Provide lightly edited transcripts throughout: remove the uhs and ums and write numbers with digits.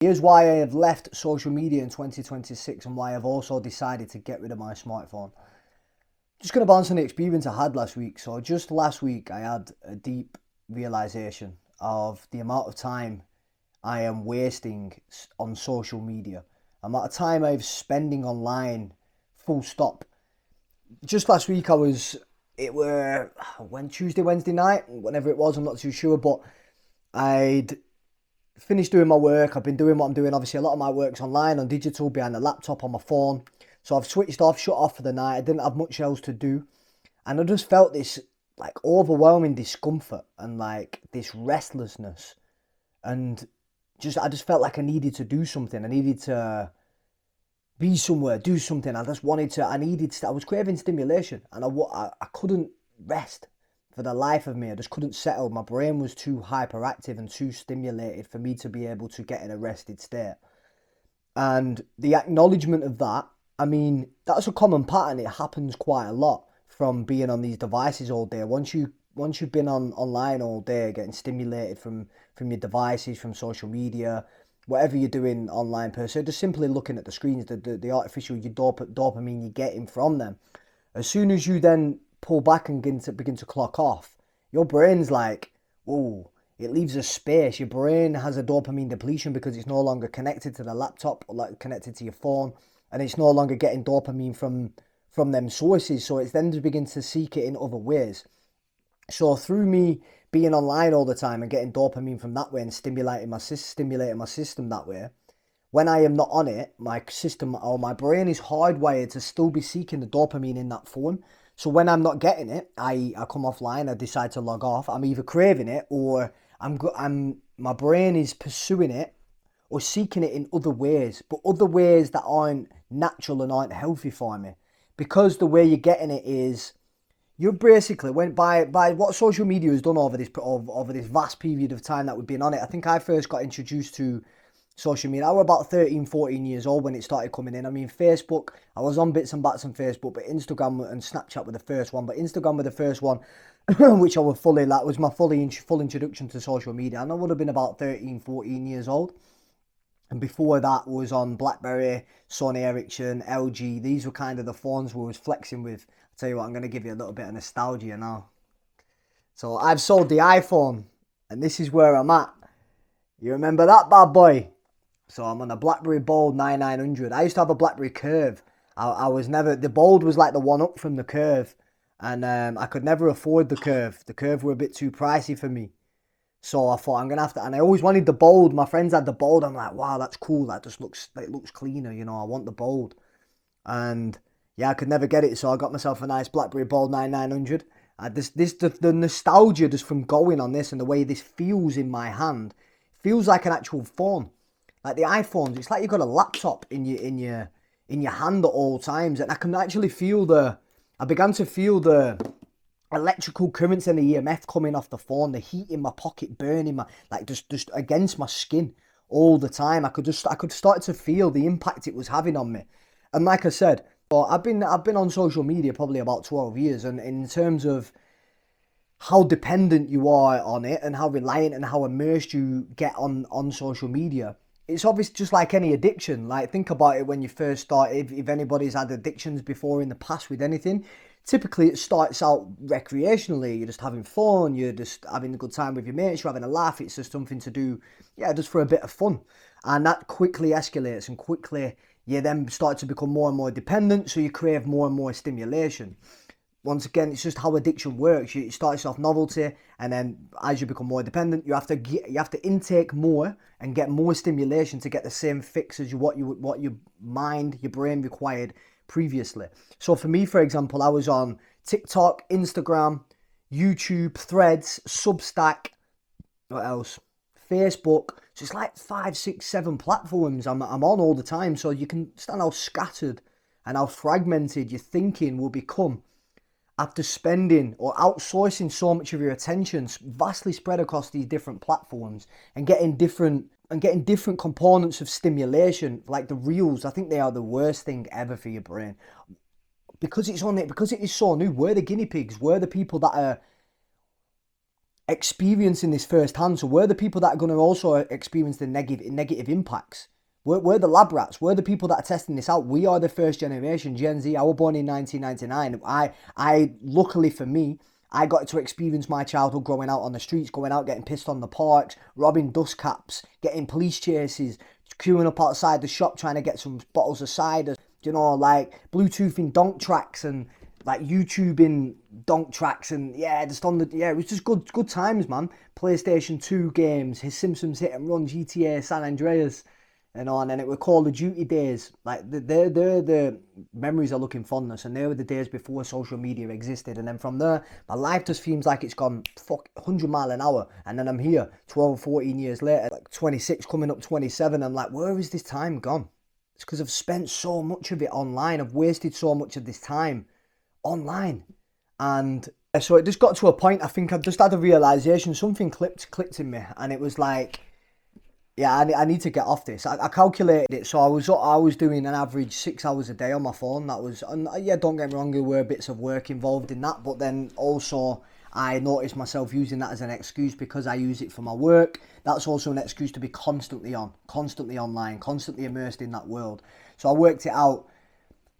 Here's why I have left social media in 2026 and why I've also decided to get rid of my smartphone. Just going to bounce on the experience I had last week. So just last week, I had a deep realization of the amount of time I am wasting on social media. The amount of time I'm spending online, full stop. Just last week, it were Tuesday, Wednesday night, whenever it was, I'm not too sure, but I'd finished doing my work. I've been doing what I'm doing. Obviously, a lot of my work's online, on digital, behind the laptop, on my phone. So I've switched off, shut off for the night. I didn't have much else to do. And I just felt this like overwhelming discomfort and like this restlessness. And I just felt like I needed to do something. I needed to be somewhere, do something. I was craving stimulation and I couldn't rest for the life of me. I just couldn't settle. My brain was too hyperactive and too stimulated for me to be able to get in a rested state. And the acknowledgement of that, I mean, that's a common pattern. It happens quite a lot from being on these devices all day. Once you've been online all day, getting stimulated from your devices, from social media, whatever you're doing online per se, just simply looking at the screens, the artificial dopamine you're getting from them. As soon as you then pull back and begin to clock off, your brain's like, whoa, it leaves a space. Your brain has a dopamine depletion because it's no longer connected to the laptop or like connected to your phone, and it's no longer getting dopamine from them sources. So it's then to begin to seek it in other ways. So through me being online all the time and getting dopamine from that way and stimulating my system that way, when I am not on it, my system or my brain is hardwired to still be seeking the dopamine in that form. So when I'm not getting it, I come offline, I decide to log off. I'm either craving it or my brain is pursuing it or seeking it in other ways, but other ways that aren't natural and aren't healthy for me. Because the way you're getting it is, you're basically, when by what social media has done over this vast period of time that we've been on it. I think I first got introduced to social media. I was about 13, 14 years old when it started coming in. I mean, Facebook, I was on bits and bats on Facebook, but Instagram and Snapchat were the first one. But Instagram were the first one, which I was was my full introduction to social media. And I would have been about 13, 14 years old. And before that was on BlackBerry, Sony Ericsson, LG. These were kind of the phones we was flexing with. I'll tell you what, I'm going to give you a little bit of nostalgia now. So I've sold the iPhone, and this is where I'm at. You remember that bad boy? So I'm on a BlackBerry Bold 9900. I used to have a BlackBerry Curve. I was never, the Bold was like the one up from the Curve. And I could never afford the Curve. The Curve were a bit too pricey for me. So I thought I'm going to have to, and I always wanted the Bold. My friends had the Bold. I'm like, wow, that's cool. It looks cleaner, you know, I want the Bold. And yeah, I could never get it. So I got myself a nice BlackBerry Bold 9900. The nostalgia just from going on this and the way this feels in my hand, feels like an actual phone. Like the iPhones, it's like you've got a laptop in your hand at all times. And I can actually I began to feel the electrical currents and the EMF coming off the phone, the heat in my pocket burning like just against my skin all the time. I could start to feel the impact it was having on me. And like I said, I've been on social media probably about 12 years, and in terms of how dependent you are on it and how reliant and how immersed you get on social media, it's obvious, just like any addiction. Like, think about it when you first start. If anybody's had addictions before in the past with anything, typically it starts out recreationally. You're just having fun, you're just having a good time with your mates, you're having a laugh. It's just something to do, yeah, just for a bit of fun. And that quickly escalates, and quickly you then start to become more and more dependent, so you crave more and more stimulation. Once again, it's just how addiction works. It starts off novelty, and then as you become more dependent, you have to intake more and get more stimulation to get the same fix as what your brain required previously. So for me, for example, I was on TikTok, Instagram, YouTube, Threads, Substack, what else? Facebook. So it's like 5, 6, 7 platforms I'm on all the time. So you can understand how scattered and how fragmented your thinking will become after spending or outsourcing so much of your attention vastly spread across these different platforms and getting different components of stimulation, like the reels. I think they are the worst thing ever for your brain because it is so new. We're the guinea pigs. We're the people that are experiencing this firsthand. So we're the people that are going to also experience the negative impacts. We're the lab rats. We're the people that are testing this out. We are the first generation, Gen Z. I was born in 1999. I luckily for me, I got to experience my childhood growing out on the streets, going out, getting pissed on the parks, robbing dust caps, getting police chases, queuing up outside the shop trying to get some bottles of cider, you know, like Bluetoothing donk tracks and like YouTubing donk tracks, and yeah, just on the, yeah, it was just good times, man. PlayStation 2 games, his Simpsons Hit and Run, GTA, San Andreas, and on, and it were Call of Duty days. Like they're the memories are looking fondness, and they were the days before social media existed. And then from there, my life just seems like it's gone 100 mile an hour, and then I'm here 12, 14 years later, like 26, coming up 27. I'm like, where is this time gone? It's because I've spent so much of it online. I've wasted so much of this time online. And so it just got to a point, I think I've just had a realization, something clicked in me, and it was like, yeah, I need to get off this. I calculated it, so I was doing an average 6 hours a day on my phone. That was, and yeah, don't get me wrong, there were bits of work involved in that, but then also I noticed myself using that as an excuse because I use it for my work. That's also an excuse to be constantly online, constantly immersed in that world. So I worked it out.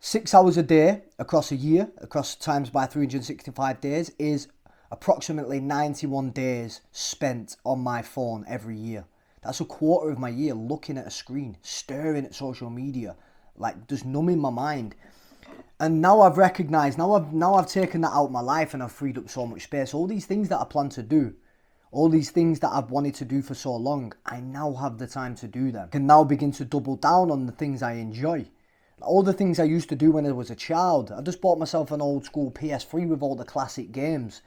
6 hours a day across a year, across times by 365 days, is approximately 91 days spent on my phone every year. That's a quarter of my year looking at a screen, staring at social media, like just numbing my mind. And now I've recognised, now I've taken that out of my life and I've freed up so much space. All these things that I plan to do, all these things that I've wanted to do for so long, I now have the time to do them. I can now begin to double down on the things I enjoy. All the things I used to do when I was a child. I just bought myself an old school PS3 with all the classic games.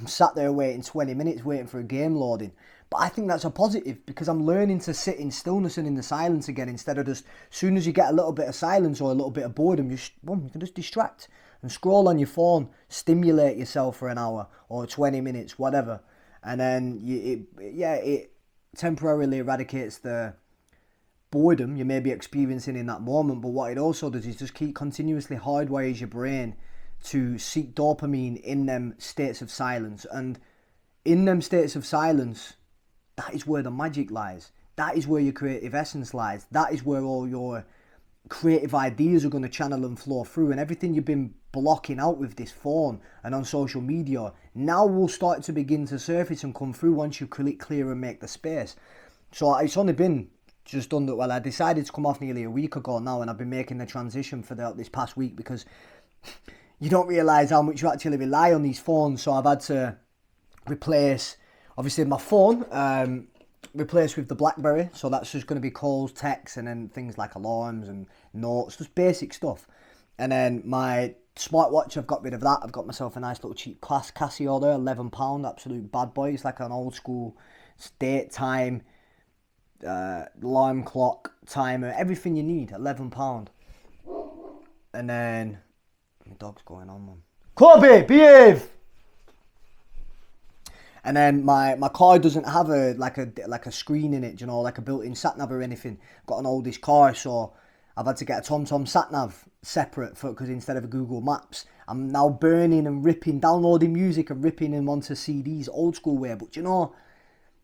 I'm sat there waiting 20 minutes waiting for a game loading. But I think that's a positive because I'm learning to sit in stillness and in the silence again, instead of just, as soon as you get a little bit of silence or a little bit of boredom, you can just distract and scroll on your phone, stimulate yourself for an hour or 20 minutes, whatever. And then it temporarily eradicates the boredom you may be experiencing in that moment. But what it also does is just keep continuously hardwires your brain to seek dopamine in them states of silence. And in them states of silence, that is where the magic lies. That is where your creative essence lies. That is where all your creative ideas are going to channel and flow through. And everything you've been blocking out with this phone and on social media now will start to begin to surface and come through once you clear and make the space. So it's only been just under, well, I decided to come off nearly a week ago now, and I've been making the transition for this past week because you don't realise how much you actually rely on these phones. So I've had to replace, obviously, my phone, replaced with the BlackBerry. So that's just going to be calls, texts, and then things like alarms and notes, just basic stuff. And then my smartwatch, I've got rid of that. I've got myself a nice little cheap Casio there, £11, absolute bad boy. It's like an old school date time, alarm clock, timer, everything you need, £11. And then my dog's going on, man. Kobe, behave. And then my car doesn't have a screen in it, you know, like a built-in sat nav or anything. Got an oldish car, so I've had to get a TomTom sat nav separate because instead of a Google Maps, I'm now burning and ripping, downloading music and ripping them onto CDs, old school way. But you know,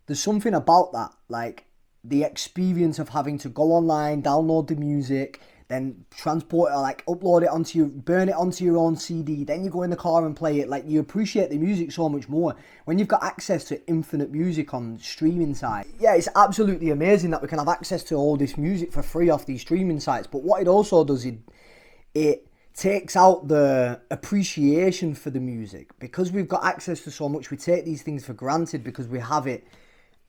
there's something about that, like the experience of having to go online, download the music, then transport it, like upload it onto burn it onto your own CD, then you go in the car and play it. Like, you appreciate the music so much more when you've got access to infinite music on streaming sites. Yeah, it's absolutely amazing that we can have access to all this music for free off these streaming sites. But what it also does, it takes out the appreciation for the music. Because we've got access to so much, we take these things for granted because we have it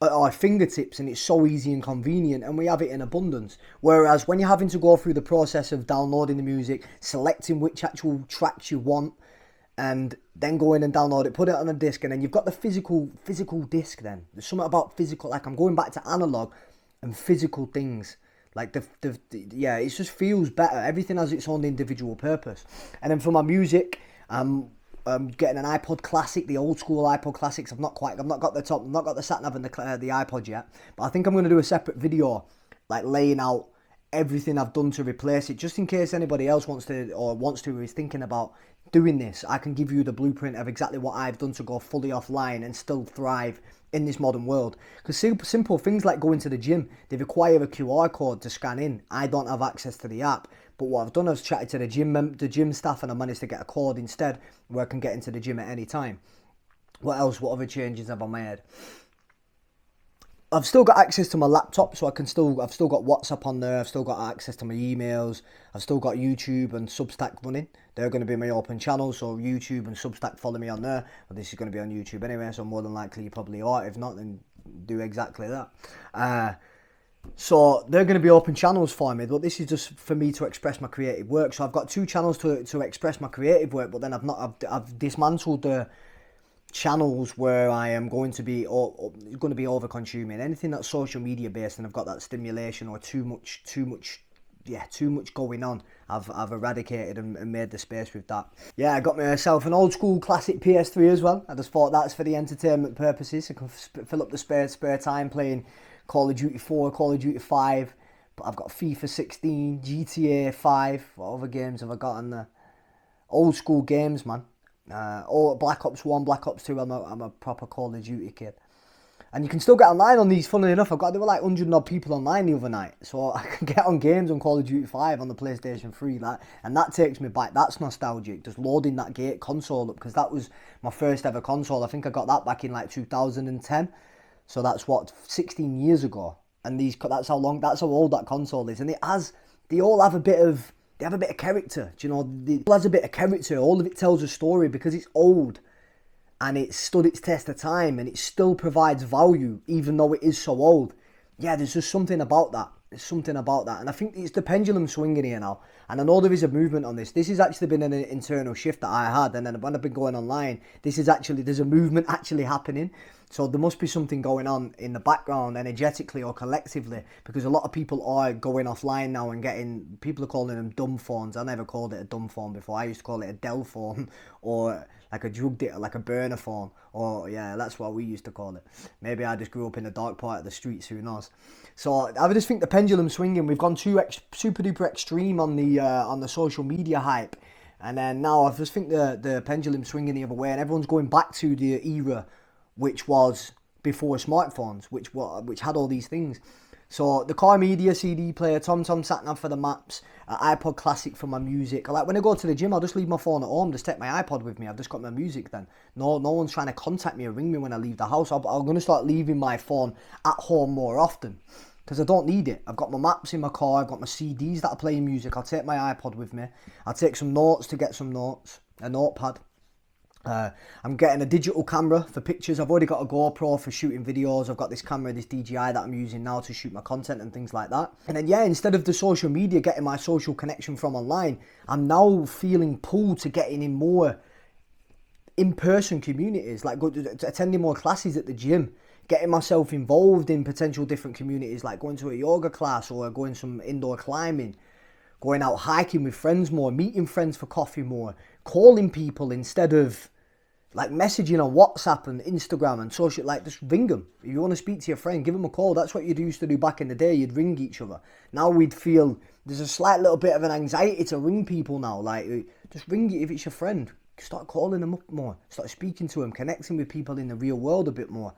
at our fingertips and it's so easy and convenient, and we have it in abundance. Whereas when you're having to go through the process of downloading the music, selecting which actual tracks you want, and then go in and download it, put it on a disc, and then you've got the physical disc. Then there's something about physical, like I'm going back to analog and physical things. Like yeah, it just feels better. Everything has its own individual purpose. And then for my music, I'm getting an iPod Classic, the old school iPod Classics. I've not got the sat nav and the iPod yet, but I think I'm going to do a separate video, like laying out everything I've done to replace it, just in case anybody else wants to or is thinking about doing this. I can give you the blueprint of exactly what I've done to go fully offline and still thrive in this modern world. Because simple things like going to the gym, they require a QR code to scan in. I don't have access to the app, but what I've done is chatted to the gym staff, and I managed to get a code instead where I can get into the gym at any time. What else? What other changes have I made? I've still got access to my laptop, so I've still got WhatsApp on there. I've still got access to my emails. I've still got YouTube and Substack running. They're going to be my open channels, so YouTube and Substack, follow me on there. Well, this is going to be on YouTube anyway, so more than likely you probably are. If not, then do exactly that. So they're going to be open channels for me, but this is just for me to express my creative work. So I've got 2 channels to express my creative work, but then I've dismantled the channels where I am going to be over consuming anything that's social media based, and I've got that stimulation or too much going on. I've eradicated and made the space with that. Yeah, I got myself an old school classic PS3 as well. I just thought that's for the entertainment purposes. I can fill up the spare time playing Call of Duty 4, Call of Duty 5. But I've got FIFA 16, GTA 5. What other games have I got on there? Old school games, man. Black Ops 1, Black Ops 2, I'm a proper Call of Duty kid. And you can still get online on these, funnily enough. There were like 100 odd people online the other night. So I can get on games on Call of Duty 5 on the PlayStation 3. And that takes me back. That's nostalgic. Just loading that console up, because that was my first ever console. I think I got that back in like 2010. So that's 16 years ago. And that's how old that console is. And they all have a bit of character. Do you know? It all has a bit of character. All of it tells a story because it's old. And it's stood its test of time, and it still provides value, even though it is so old. Yeah, there's just something about that. There's something about that. And I think it's the pendulum swinging here now. And I know there is a movement on this. This has actually been an internal shift that I had. And then when I've been going online, there's a movement actually happening. So there must be something going on in the background, energetically or collectively, because a lot of people are going offline now and people are calling them dumb phones. I never called it a dumb phone before. I used to call it a Dell phone, or like a drug dealer, like a burner phone, or yeah, that's what we used to call it. Maybe I just grew up in the dark part of the streets, who knows. So I just think the pendulum swinging. We've gone too super duper extreme on the social media hype, and then now I just think the pendulum swinging the other way, and everyone's going back to the era which was before smartphones, which had all these things. So the car media, CD player, TomTom sat-nav for the maps, iPod Classic for my music. Like when I go to the gym, I'll just leave my phone at home, just take my iPod with me. I've just got my music then. No one's trying to contact me or ring me when I leave the house. I'm going to start leaving my phone at home more often, because I don't need it. I've got my maps in my car, I've got my CDs that are playing music. I'll take my iPod with me. I'll take some notes to get some notes, a notepad. I'm getting a digital camera for pictures. I've already got a GoPro for shooting videos. I've got this camera, this DJI that I'm using now to shoot my content and things like that. And then instead of the social media, getting my social connection from online, I'm now feeling pulled to getting in more in-person communities, like attending more classes at the gym, getting myself involved in potential different communities, like going to a yoga class or going some indoor climbing, going out hiking with friends more, meeting friends for coffee more, calling people instead of like messaging on WhatsApp and Instagram and social. Like, just ring them. If you want to speak to your friend, give them a call. That's what you used to do back in the day. You'd ring each other. Now we'd feel there's a slight little bit of an anxiety to ring people now. Like, just ring it if it's your friend. Start calling them up more. Start speaking to them, connecting with people in the real world a bit more.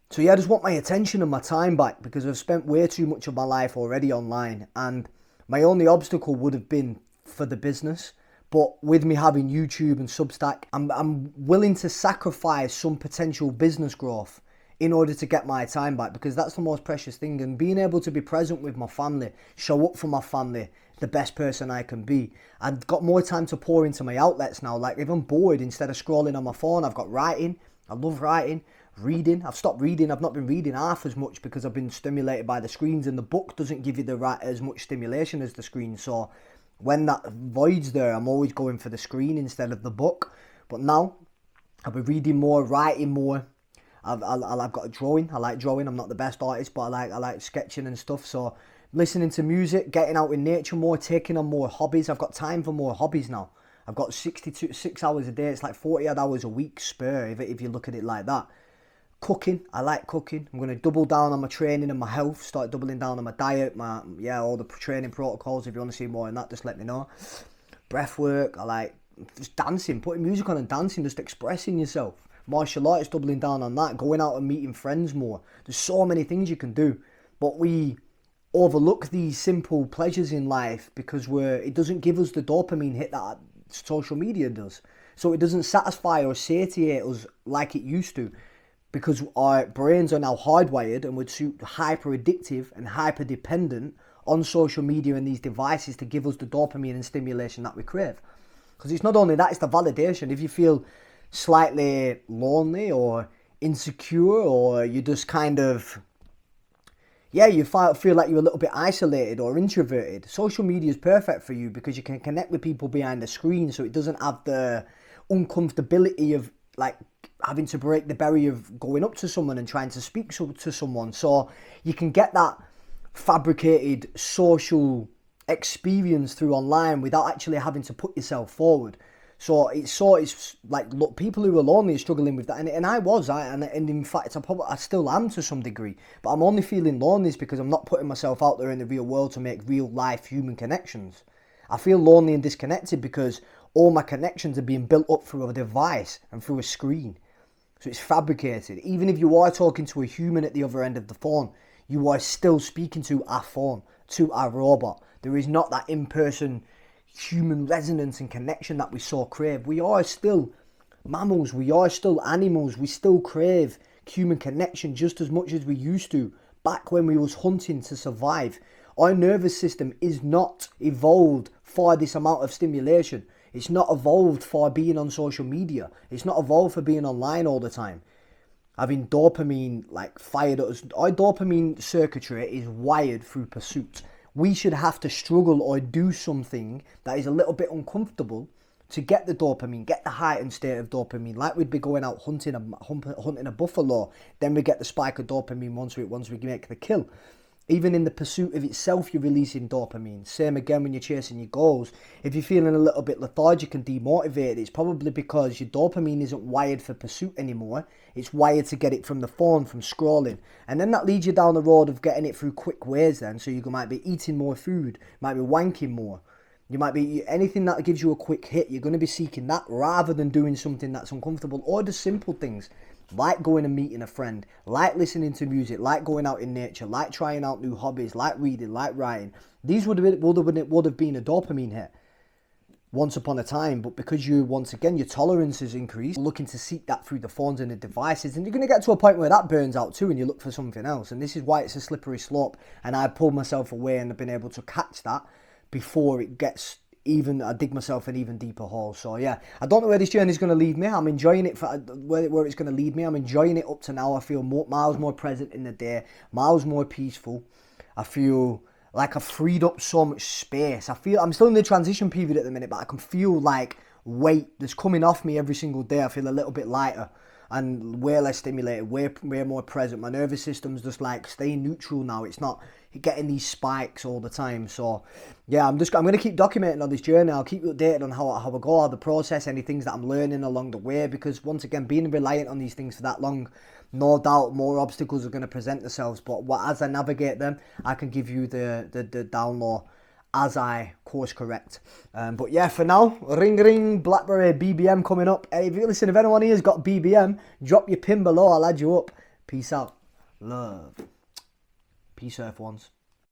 So yeah, I just want my attention and my time back, because I've spent way too much of my life already online, and my only obstacle would have been for the business. But with me having YouTube and Substack, I'm willing to sacrifice some potential business growth in order to get my time back, because that's the most precious thing. And being able to be present with my family, show up for my family, the best person I can be. I've got more time to pour into my outlets now. Like, if I'm bored, instead of scrolling on my phone, I've got writing. I love writing. Reading. I've stopped reading. I've not been reading half as much because I've been stimulated by the screens, and the book doesn't give you as much stimulation as the screen. So when that void's there, I'm always going for the screen instead of the book. But now I'll be reading more, writing more. I've got a drawing. I like drawing. I'm not the best artist, but I like sketching and stuff. So listening to music, getting out in nature more, taking on more hobbies. I've got time for more hobbies now. I've got 6 hours a day. It's like 40 odd hours a week spare if you look at it like that. Cooking, I like cooking. I'm going to double down on my training and my health, start doubling down on my diet, all the training protocols. If you want to see more on that, just let me know. Breath work, I like just dancing, putting music on and dancing, just expressing yourself. Martial arts, doubling down on that, going out and meeting friends more. There's so many things you can do, but we overlook these simple pleasures in life because it doesn't give us the dopamine hit that social media does. So it doesn't satisfy or satiate us like it used to, because our brains are now hardwired and we're hyper addictive and hyper dependent on social media and these devices to give us the dopamine and stimulation that we crave. Because it's not only that, it's the validation. If you feel slightly lonely or insecure, or you just kind of, you feel like you're a little bit isolated or introverted, social media is perfect for you because you can connect with people behind the screen, so it doesn't have the uncomfortability of like having to break the barrier of going up to someone and trying to speak to someone. So you can get that fabricated social experience through online without actually having to put yourself forward. So it's like, look, people who are lonely are struggling with that, and I was, and in fact I still am to some degree, but I'm only feeling lonely because I'm not putting myself out there in the real world to make real life human connections. I feel lonely and disconnected because all my connections are being built up through a device and through a screen. So it's fabricated. Even if you are talking to a human at the other end of the phone, you are still speaking to a phone, to a robot. There is not that in-person human resonance and connection that we so crave. We are still mammals, we are still animals, we still crave human connection just as much as we used to back when we was hunting to survive. Our nervous system is not evolved for this amount of stimulation. It's not evolved for being on social media. It's not evolved for being online all the time. Having dopamine like fired at us. Our dopamine circuitry is wired through pursuit. We should have to struggle or do something that is a little bit uncomfortable to get the dopamine, get the heightened state of dopamine. Like we'd be going out hunting a buffalo, then we get the spike of dopamine once we make the kill. Even in the pursuit of itself, you're releasing dopamine. Same again when you're chasing your goals. If you're feeling a little bit lethargic and demotivated, it's probably because your dopamine isn't wired for pursuit anymore. It's wired to get it from the phone, from scrolling. And then that leads you down the road of getting it through quick ways then. So you might be eating more food, might be wanking more. You might be, anything that gives you a quick hit, you're going to be seeking that rather than doing something that's uncomfortable, or the simple things. Like going and meeting a friend, like listening to music, like going out in nature, like trying out new hobbies, like reading, like writing. These would have been a dopamine hit once upon a time, but because once again, your tolerance has increased, looking to seek that through the phones and the devices, and you're going to get to a point where that burns out too and you look for something else. And this is why it's a slippery slope, and I pulled myself away and I've been able to catch that before it gets I dig myself an even deeper hole. So yeah, I don't know where this journey is going to lead me. I'm enjoying it for where it's going to lead me. I'm enjoying it up to now. I feel miles more present in the day, miles more peaceful. I feel like I've freed up so much space. I'm still in the transition period at the minute, but I can feel like weight that's coming off me every single day. I feel a little bit lighter and way less stimulated, way more present. My nervous system's just like staying neutral now. It's not getting these spikes all the time. So yeah, I'm going to keep documenting on this journey. I'll keep you updated on how I go, how the process, any things that I'm learning along the way, because once again, being reliant on these things for that long, no doubt more obstacles are going to present themselves, but as I navigate them, I can give you the down low as I course correct. But yeah, for now, ring BlackBerry BBM coming up. Hey, if anyone here has got BBM, drop your pin below, I'll add you up. Peace out. Love. Peace, Earth ones.